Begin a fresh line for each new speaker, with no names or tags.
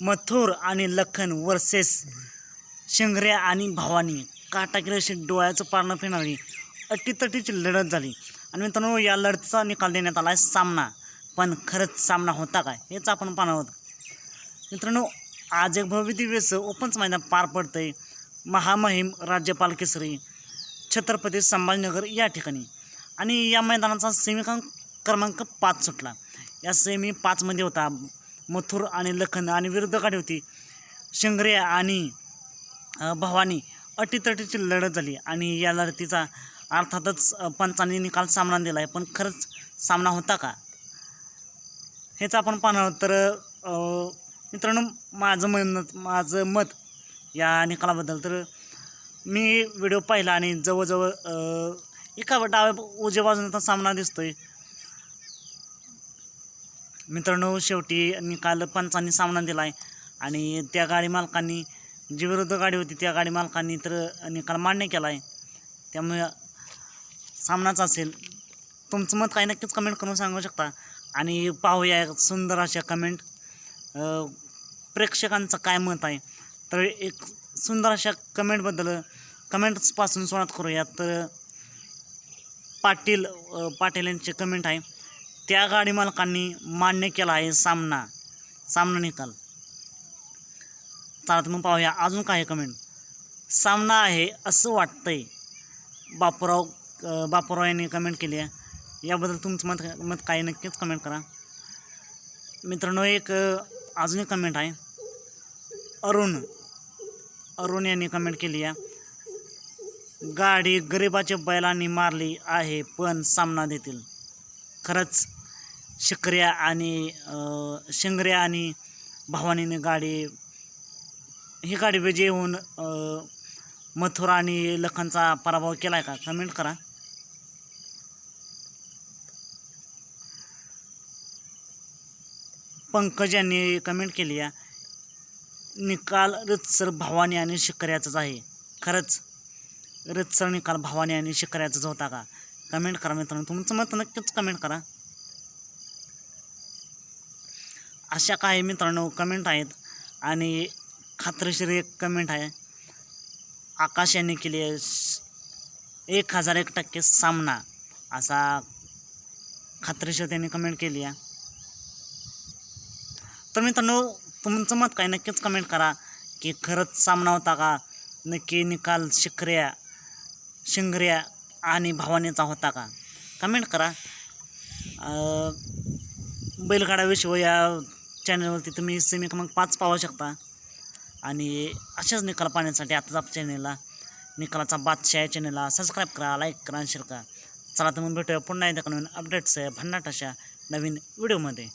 मथुर आणि लखन वर्सेस शिंगऱ्या आणि भवानी. काटाकीर अशी डोळ्याचं पारणं फिरणारी अटीतटीची लढत झाली. आणि मित्रांनो, या लढतीचा निकाल देण्यात आला आहे सामना. पण खरंच सामना होता काय हेच आपण पाहणार आहोत. मित्रांनो, आज एक भव्य दिव्य ओपनचं मैदान पार पडतंय महामहिम राज्यपाल केसरी छत्रपती संभाजीनगर या ठिकाणी. आणि या मैदानाचा सेमी क्रमांक 5 सुटला. या सेमी 5मध्ये होता मथुर आणि लखन आणि विरुद्ध गाडी होती शिंगऱ्या आणि भवानी. अटीतटीची लढत झाली आणि या लढतीचा अर्थातच पंचांनी निकाल सामना दिला आहे. पण खरंच सामना होता का हेच आपण पाहणार आहोत. तर मित्रांनो, माझं मत या निकालाबद्दल, तर मी व्हिडिओ पाहिला आणि जवळजवळ एका डाव्या उजव्या बाजूने सामना दिसतोय. मित्रांनो, शेवटी निकाल पंचांनी सामना दिला आहे आणि त्या गाडी मालकांनी, जी विरुद्ध गाडी होती त्या गाडी मालकांनी तर निकाल मान्य केला आहे. त्यामुळे सामनाच असेल. तुमचं मत काही नक्कीच कमेंट करून सांगू शकता. आणि पाहूया सुंदर अशा कमेंट, प्रेक्षकांचं काय मत आहे. तर एक सुंदर अशा कमेंट्सपासून सुरुवात करूया. तर पाटील यांचे कमेंट आहे, त्या गाडी मालकांनी मान्य केला आहे सामना निकाल. चला तर मग पाहूया अजून काय कमेंट. सामना आहे असं वाटतंय, बापूराव यांनी कमेंट केली आहे. याबद्दल तुमचं मत काय नक्कीच कमेंट करा. मित्रांनो, एक अजून एक कमेंट आहे, अरुण यांनी कमेंट केली आहे, गाडी गरिबाच्या बैलांनी मारली आहे पण सामना देतील. खरंच शिंगऱ्या आणि भवानीने ही गाडी विजयी होऊन मथुर आणि लखनचा पराभव केला आहे का कमेंट करा. पंकज यांनी कमेंट केली आहे, निकाल रितसर भवानी आणि शिंगऱ्याचाच आहे. खरंच रितसर निकाल भवानी आणि शिंगऱ्याचाच होता का कमेंट करा. मित्रांनो, तुमचं मत नक्कीच कमेंट करा. अशा काही मित्रांनो कमेंट आहेत. आणि खात्रीशीर एक कमेंट आहे, आकाश यांनी केली आहे, 1001% सामना असा खात्रीशीर त्यांनी कमेंट केली आहे. तर मित्रांनो, तुमचं मत काय नक्कीच कमेंट करा की खरंच सामना होता का, नक्की निकाल शिंगऱ्या आणि भवानीचा होता का कमेंट करा. बैलगाडा विश्व या चॅनलवरती तुम्ही सेमी क्रमांक 5 पाहू शकता. आणि अशाच निकाल पाहण्यासाठी आताच आपल्या चॅनलला निकालाचा बादशाह या चॅनलला सबस्क्राईब करा, लाईक करा आणि शेअर करा. चला तर मग भेटूया पुन्हा एकदा नवीन अपडेट्स भन्नाट अशा नवीन व्हिडिओमध्ये.